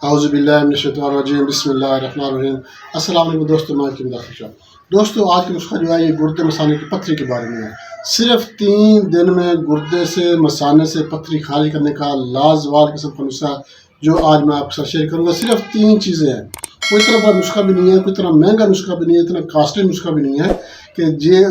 اعوذ باللہ من الشیطان الرجیم بسم اللہ الرحمن الرحیم۔ السلام علیکم دوستو، میں کی مدافع دوستو آج کا نسخہ جو ہے یہ گردے مثانے کی پتھری کے بارے میں ہے۔ صرف 3 دن میں گردے سے مثانے سے پتھری خارج کرنے کا لازوال قسم کا نسخہ جو آج میں آپ کے ساتھ شیئر کروں گا۔ صرف 3 چیزیں ہیں، کوئی اتنا بڑا نسخہ بھی نہیں ہے، کوئی اتنا مہنگا نسخہ بھی نہیں ہے، اتنا کاسٹلی نسخہ بھی نہیں ہے کہ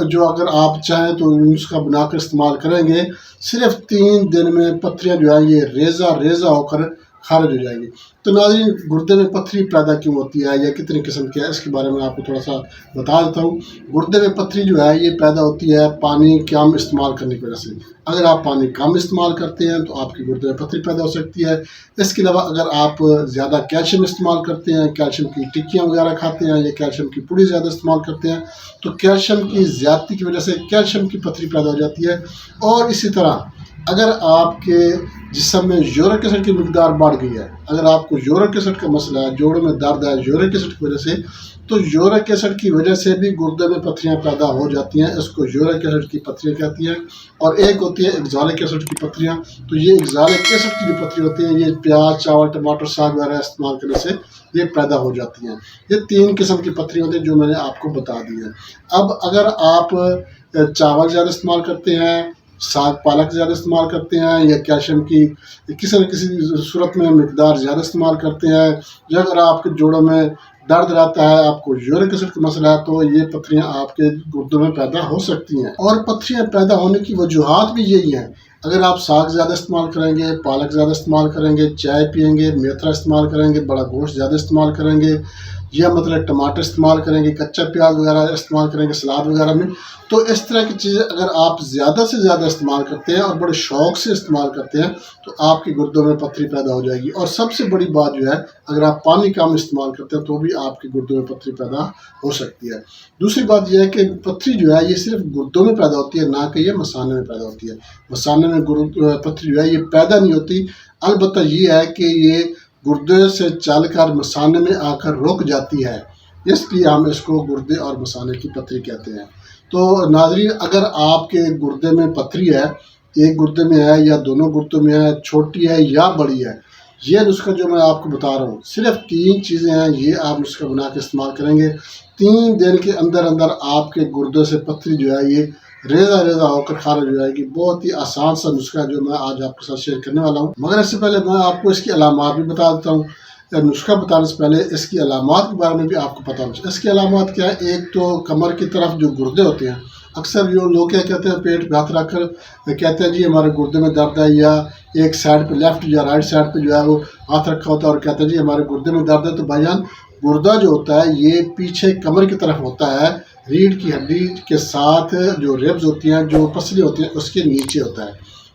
جو اگر آپ چاہیں تو نسخہ بنا کر استعمال کریں گے، صرف 3 دن میں پتھریاں جو ہیں یہ ریزہ ریزہ ہو کر خارج ہو جائے گی۔ تو ناظرین، گردے میں پتھری پیدا کیوں ہوتی ہے یا کتنی قسم کی ہے، اس کے بارے میں آپ کو تھوڑا سا بتا دیتا ہوں۔ گردے میں پتھری جو ہے یہ پیدا ہوتی ہے پانی کم استعمال کرنے کی وجہ سے۔ اگر آپ پانی کم استعمال کرتے ہیں تو آپ کی گردے میں پتھری پیدا ہو سکتی ہے۔ اس کے علاوہ اگر آپ زیادہ کیلشیم استعمال کرتے ہیں، کیلشیم کی ٹکیاں وغیرہ کھاتے ہیں یا کیلشیم کی پوڑی زیادہ استعمال کرتے ہیں تو کیلشیم کی زیادتی کی وجہ سے کیلشیم کی پتھری پیدا ہو جاتی ہے۔ اور اسی طرح اگر آپ کے جسم میں یورک ایسڈ کی مقدار بڑھ گئی ہے، اگر آپ کو یورک ایسڈ کا مسئلہ ہے، جوڑوں میں درد ہے یورک ایسڈ کی وجہ سے، تو یورک ایسڈ کی وجہ سے بھی گردے میں پتھریاں پیدا ہو جاتی ہیں۔ اس کو یورک ایسڈ کی پتھریاں کہتی ہیں۔ اور ایک ہوتی ہے ایگزالک ایسڈ کی پتھریاں۔ تو یہ ایگزالک ایسڈ کی جو پتھری ہوتی ہیں یہ پیاز، چاول، ٹماٹر، ساگ وغیرہ استعمال کرنے سے یہ پیدا ہو جاتی ہیں۔ یہ 3 قسم کی پتھری ہوتی ہیں جو میں نے آپ کو بتا دی ہیں۔ اب اگر آپ چاول زیادہ استعمال کرتے ہیں، ساگ پالک زیادہ استعمال کرتے ہیں یا کیلشیم کی کسی نہ کسی صورت میں مقدار زیادہ استعمال کرتے ہیں، یا اگر آپ کے جوڑوں میں درد رہتا ہے، آپ کو یورک ایسڈ کا مسئلہ ہے، تو یہ پتھریاں آپ کے گردوں میں پیدا ہو سکتی ہیں۔ اور پتھریاں پیدا ہونے کی وجوہات بھی یہی ہیں۔ اگر آپ ساگ زیادہ استعمال کریں گے، پالک زیادہ استعمال کریں گے، چائے پئیں گے، میتھرا استعمال کریں گے، بڑا گوشت زیادہ استعمال کریں گے، یا مطلب ٹماٹر استعمال کریں گے، کچا پیاز وغیرہ استعمال کریں گے سلاد وغیرہ میں، تو اس طرح کی چیزیں اگر آپ زیادہ سے زیادہ استعمال کرتے ہیں اور بڑے شوق سے استعمال کرتے ہیں تو آپ کی گردوں میں پتھری پیدا ہو جائے گی۔ اور سب سے بڑی بات جو ہے، اگر آپ پانی کم استعمال کرتے ہیں تو بھی آپ کی گردوں میں پتھری پیدا ہو سکتی ہے۔ دوسری بات یہ ہے کہ پتھری جو ہے یہ صرف گردوں میں پیدا ہوتی ہے، نہ کہ یہ مثانے میں پیدا ہوتی ہے۔ مثانے میں پتھری جو ہے یہ پیدا نہیں ہوتی، البتہ یہ ہے کہ یہ گردے سے چل کر مثانے میں آ کر رک جاتی ہے، اس لیے ہم اس کو گردے اور مثانے کی پتھری کہتے ہیں۔ تو ناظرین، اگر آپ کے گردے میں پتھری ہے، ایک گردے میں ہے یا دونوں گردوں میں ہے، چھوٹی ہے یا بڑی ہے، یہ نسخہ جو میں آپ کو بتا رہا ہوں، صرف 3 چیزیں ہیں، یہ آپ نسخہ بنا کے استعمال کریں گے، 3 دن کے اندر اندر آپ کے گردے سے پتھری جو ہے یہ ریزہ ریزہ ہو کر خارج ہو جائے گی۔ بہت ہی آسان سا نسخہ ہے جو میں آج آپ کے ساتھ شیئر کرنے والا ہوں، مگر اس سے پہلے میں آپ کو اس کی علامات بھی بتا دیتا ہوں۔ نسخہ بتانے سے پہلے اس کی علامات کے بارے میں بھی آپ کو پتہ ہونا چاہیے۔ اس کی علامات کیا ہے؟ ایک تو کمر کی طرف جو گردے ہوتے ہیں، اکثر جو لوگ کیا کہتے ہیں، پیٹ پہ ہاتھ رکھ کر کہتے ہیں جی ہمارے گردے میں درد ہے، یا ایک سائڈ پہ لیفٹ یا رائٹ سائڈ پہ جو ہے وہ ہاتھ رکھا ہوتا ہے اور کہتے ہیں جی ہمارے گردے میں درد ہے۔ تو بھائی جان، گردہ جو ہوتا ہے یہ پیچھے کمر کی طرف ہوتا ہے، ریڑھ کی ہڈی کے ساتھ جو ریبز ہوتی ہیں، جو پسلی ہوتی ہیں، اس کے نیچے ہوتا ہے،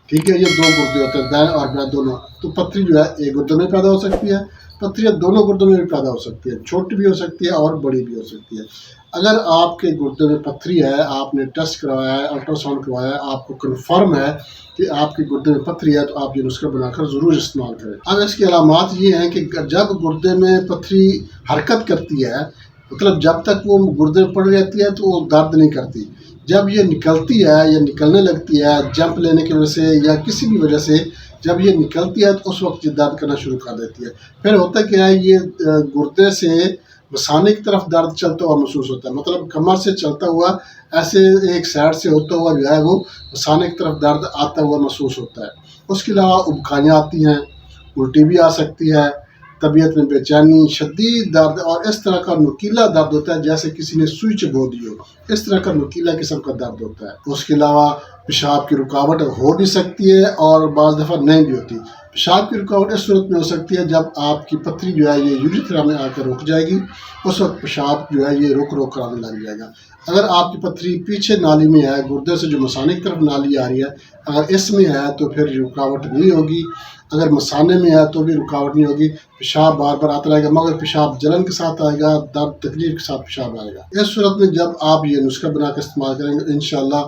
ٹھیک ہے۔ یہ 2 گردے ہوتے ہیں، دائیں اور بائیں دونوں۔ تو پتھری جو ہے ایک گردے میں پیدا ہو سکتی ہے، پتھریاں دونوں گردوں میں بھی پیدا ہو سکتی ہے، چھوٹی بھی ہو سکتی ہے اور بڑی بھی ہو سکتی ہے۔ اگر آپ کے گردے میں پتھری ہے، آپ نے ٹیسٹ کروایا ہے، الٹرا ساؤنڈ کروایا ہے، آپ کو کنفرم ہے کہ آپ کے گردے میں پتھری ہے، تو آپ یہ نسخہ بنا کر ضرور استعمال کریں۔ اب اس کی علامات یہ ہیں کہ جب گردے میں پتھری حرکت کرتی ہے، مطلب جب تک وہ گردے میں پڑ رہتی ہے تو وہ درد نہیں کرتی، جب یہ نکلتی ہے یا نکلنے لگتی ہے جمپ لینے کی وجہ سے یا کسی بھی وجہ سے، جب یہ نکلتی ہے تو اس وقت یہ درد کرنا شروع کر دیتی ہے۔ پھر ہوتا کیا ہے، یہ گردے سے مثانے کی طرف درد چلتا ہوا محسوس ہوتا ہے، مطلب کمر سے چلتا ہوا ایسے ایک سائڈ سے ہوتا ہوا جو ہے وہ مثانے کی طرف درد آتا ہوا محسوس ہوتا ہے۔ اس کے علاوہ ابکائیاں آتی ہیں، الٹی بھی آ سکتی ہے، طبیعت میں بے چینی، شدید درد، اور اس طرح کا نکیلا درد ہوتا ہے جیسے کسی نے سوئی چبھو دی ہو، اس طرح کا نکیلا قسم کا درد ہوتا ہے۔ اس کے علاوہ پیشاب کی رکاوٹ ہو بھی سکتی ہے اور بعض دفعہ نہیں بھی ہوتی۔ پیشاب کی رکاوٹ اس صورت میں ہو سکتی ہے جب آپ کی پتھری جو ہے یہ یوریتھرا میں آ کر رک جائے گی، اس وقت پیشاب جو ہے یہ رک رک کر آنے لگ جائے گا۔ اگر آپ کی پتھری پیچھے نالی میں ہے، گردے سے جو مثانے کی طرف نالی آ رہی ہے، اگر اس میں ہے تو پھر رکاوٹ نہیں ہوگی، اگر مثانے میں ہے تو بھی رکاوٹ نہیں ہوگی، پیشاب بار بار آتا رہے گا، مگر پیشاب جلن کے ساتھ آئے گا، درد تکلیف کے ساتھ پیشاب آئے گا۔ اس صورت میں جب آپ یہ نسخہ بنا کے استعمال کریں گے، انشاءاللہ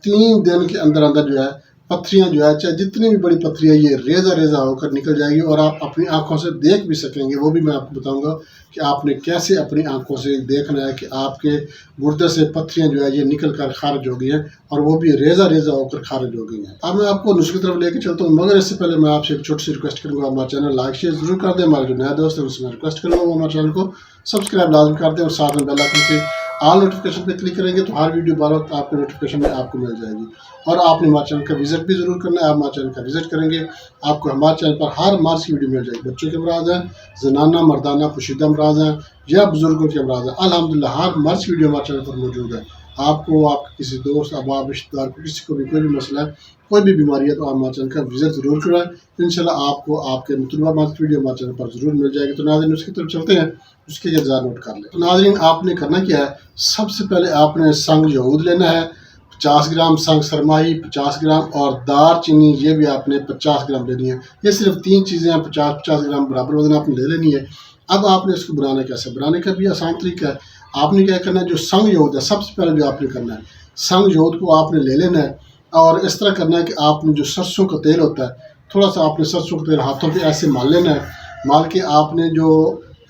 3 دن کے اندر اندر جو ہے पत्थरियाँ जो है, चाहे जितनी भी बड़ी पत्थरी है, ये रेज़ा रेज़ा होकर निकल जाएगी और आप अपनी आँखों से देख भी सकेंगे। वो भी मैं आपको बताऊँगा कि आपने कैसे अपनी आँखों से देखना है कि आपके गुर्दे से पत्थरियाँ जो है ये निकल कर खारिज हो गई हैं और वो भी रेज़ा रेज़ा होकर खारिज हो गई हैं। अब मैं आपको नुस्खे की तरफ लेके चलता हूँ, मगर इससे पहले मैं आपसे एक छोटी सी रिक्वेस्ट करूँगा, हमारा चैनल लाइक शेयर ज़रूर कर दें। हमारे जो नया दोस्त है उससे मैं रिक्वेस्ट करूँगा वो हमारे चैनल को सब्सक्राइब लाजमी कर दें और साथ में बेल आइकन पे ऑल नोटिफिकेशन पे क्लिक करेंगे तो हर वीडियो बार वक्त आपके नोटिफिकेशन में आपको मिल जाएगी। और आपने हमारे चैनल का विजिट भी ज़रूर करना है। आप हमारे चैनल का विजिट करेंगे, आपको हमारे चैनल पर हर मर्ज़ की वीडियो मिल जाएगी। बच्चों के अमराज हैं, जनाना मर्दाना पोशीदा अमराज हैं या बुजुर्गों के अमराज हैं, अल्हम्दुलिल्लाह हर मर्ज़ की वीडियो हमारे चैनल पर मौजूद है। आपको, आपके किसी दोस्त, अहबाब, रिश्तेदार को, किसी को भी कोई भी मसला है, कोई भी बीमारी है, तो आप हमारे चैनल का विजिट ज़रूर कराएं। इंशाल्लाह आपको आपके मतलूबा मर्ज़ की वीडियो हमारे चैनल पर ज़रूर मिल जाएगी। तो नाज़रीन उसकी तरफ चलते हैं, उसके अज्जा नोट कर लें। तो नाज़रीन आपने करना क्या है, सबसे पहले आपने संग यहूद लेना है 50 ग्राम, संग सरमाही 50 ग्राम और दार चीनी ये भी आपने 50 ग्राम लेनी है। ये सिर्फ 3 चीज़ें हैं, 50-50 ग्राम बराबर वजन आपने ले लेनी है। अब आपने इसको बनाना कैसे, बनाने का भी आसान तरीका है। आपने क्या करना है, जो संग यहूद है सबसे पहले जो आपने करना है, संग यहूद को आपने ले लेना है और इस तरह करना है कि आपने जो सरसों का तेल होता है, थोड़ा सा आपने सरसों का तेल हाथों पे ऐसे माल लेना है। माल के आपने जो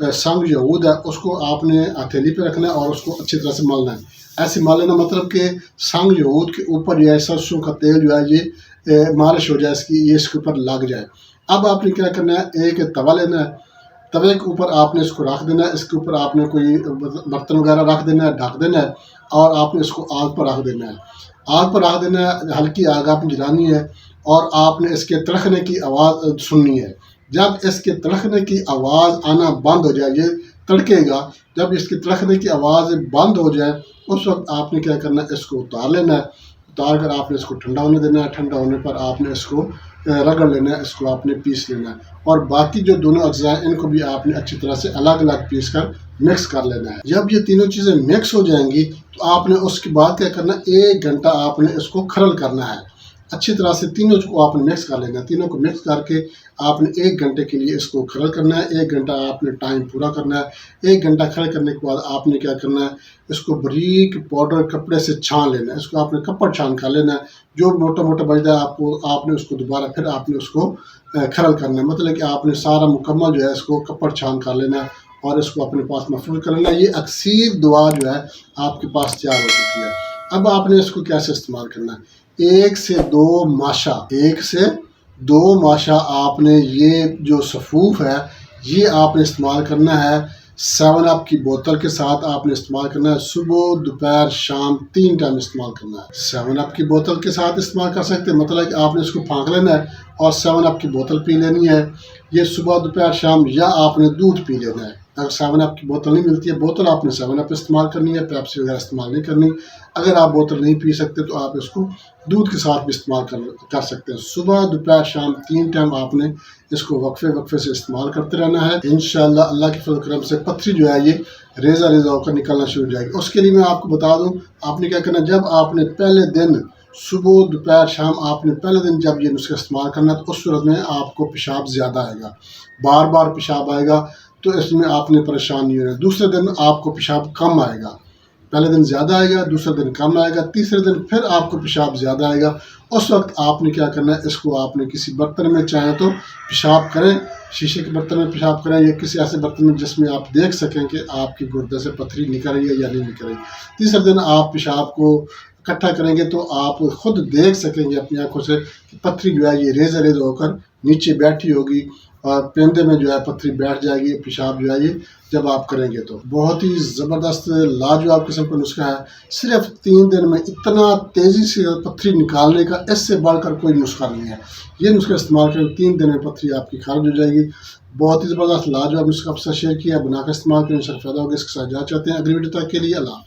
संग यहूद है उसको आपने हथेली पे रखना है और उसको अच्छी तरह से मलना है। ऐसे माल लेना मतलब कि संग यहूद के ऊपर जो है सरसों का तेल जो है ये मालिश हो जाए, इसकी ये इसके ऊपर लग जाए। अब आपने क्या करना है, एक तवा लेना है, तवे के ऊपर आपने इसको रख देना है, इसके ऊपर आपने कोई बर्तन वगैरह रख देना है, ढक देना है और आपने इसको आग पर रख देना है। आग पर रख देना है, हल्की आग आपने जलानी है और आपने इसके तड़कने की आवाज़ सुननी है। जब इसके तड़कने की आवाज़ आना बंद हो जाए, ये तड़केगा, जब इसके तड़कने की आवाज़ बंद हो जाए उस वक्त आपने क्या करना है, इसको उतार लेना है। उतार कर आपने इसको ठंडा होने देना है। ठंडा होने पर आपने इसको रगड़ लेना है, इसको आपने पीस लेना है और बाकी जो दोनों अज्जा हैं इनको भी आपने अच्छी तरह से अलग अलग पीस कर मिक्स कर लेना है। जब ये तीनों चीज़ें मिक्स हो जाएंगी तो आपने उसके बाद क्या करना है, 1 घंटा आपने इसको खरल करना है। अच्छी तरह से तीनों को आपने मिक्स कर लेना है। तीनों को मिक्स करके आपने 1 घंटे के लिए इसको खरल करना है। 1 घंटा आपने टाइम पूरा करना है। 1 घंटा खरल करने के बाद आपने क्या करना है, इसको बारीक पाउडर कपड़े से छान लेना है। इसको आपने कपड़ छान कर लेना है। जो मोटा मोटा बचता है आपको, आपने उसको दोबारा फिर आपने उसको खरल करना है। मतलब कि आपने सारा मुकम्मल जो है इसको कपड़ छान कर लेना है और इसको अपने पास महफूज कर लेना है। ये अक्सीर दुआ जो है आपके पास तैयार हो चुकी है। अब आपने इसको कैसे इस्तेमाल करना है, 1 से 2 माशा, 1 से 2 माशा आपने ये जो सफ़ूफ है ये आपने इस्तेमाल करना है। 7 अप की बोतल के साथ आपने इस्तेमाल करना है। सुबह, दोपहर, शाम 3 टाइम इस्तेमाल करना है। 7 अप की बोतल के साथ इस्तेमाल कर सकते हैं, मतलब कि आपने इसको फाँक लेना है और 7 अप की बोतल पी लेनी है। ये सुबह, दोपहर, शाम, या आपने दूध पी लेना है। अगर 7 अप की बोतल नहीं मिलती है, बोतल आपने 7 अप इस्तेमाल करनी है, पेप्सी वगैरह इस्तेमाल नहीं करनी। अगर आप बोतल नहीं पी सकते तो आप इसको दूध के साथ भी इस्तेमाल कर सकते हैं। सुबह, दोपहर, शाम 3 टाइम आपने इसको वक्फे से इस्तेमाल करते रहना है। इंशाअल्लाह अल्लाह के फज़ल करम से पत्थरी जो है ये रेज़ा रेज़ा होकर निकलना शुरू हो जाएगी। उसके लिए मैं आपको बता दूं, आपने क्या करना है, जब आपने पहले दिन सुबह, दोपहर, शाम आपने पहले दिन जब ये नुस्खा इस्तेमाल करना है तो उस सूरत में आपको पेशाब ज़्यादा आएगा, बार बार पेशाब आएगा, तो इसमें आपने परेशान नहीं होना। दूसरे दिन आपको पेशाब कम आएगा। पहले दिन ज़्यादा आएगा, दूसरे दिन कम आएगा, तीसरे दिन फिर आपको पेशाब ज़्यादा आएगा। उस वक्त आपने क्या करना है, इसको आपने किसी बर्तन में, चाहे तो पेशाब करें, शीशे के बर्तन में पेशाब करें या किसी ऐसे बर्तन में जिसमें आप देख सकें कि आपकी गुर्दे से पत्थरी निकल रही है या नहीं निकल रही। तीसरे दिन आप पेशाब को इकट्ठा करेंगे तो आप खुद देख सकेंगे अपनी आंखों से कि पत्थरी जो है ये रेज़ा रेज़ा होकर नीचे बैठी होगी और पेंदे में जो है पत्थरी बैठ जाएगी। पेशाब जो है ये जब आप करेंगे तो बहुत ही ज़बरदस्त लाजवाब किस्म का नुस्खा है। सिर्फ 3 दिन में इतना तेज़ी से पत्थरी निकालने का इससे बढ़कर कोई नुस्खा नहीं है। ये नुस्खा इस्तेमाल करें, 3 दिन में पत्थरी आपकी खारिज हो जाएगी। बहुत ही ज़बरदस्त लाजवाब नुस्खा आपसे शेयर किया, बनाकर इस्तेमाल करें, इंशाअल्लाह फ़ायदा होगा। इसके साथ जा चाहते हैं अगली वीडियो तक के लिए अल्लाह।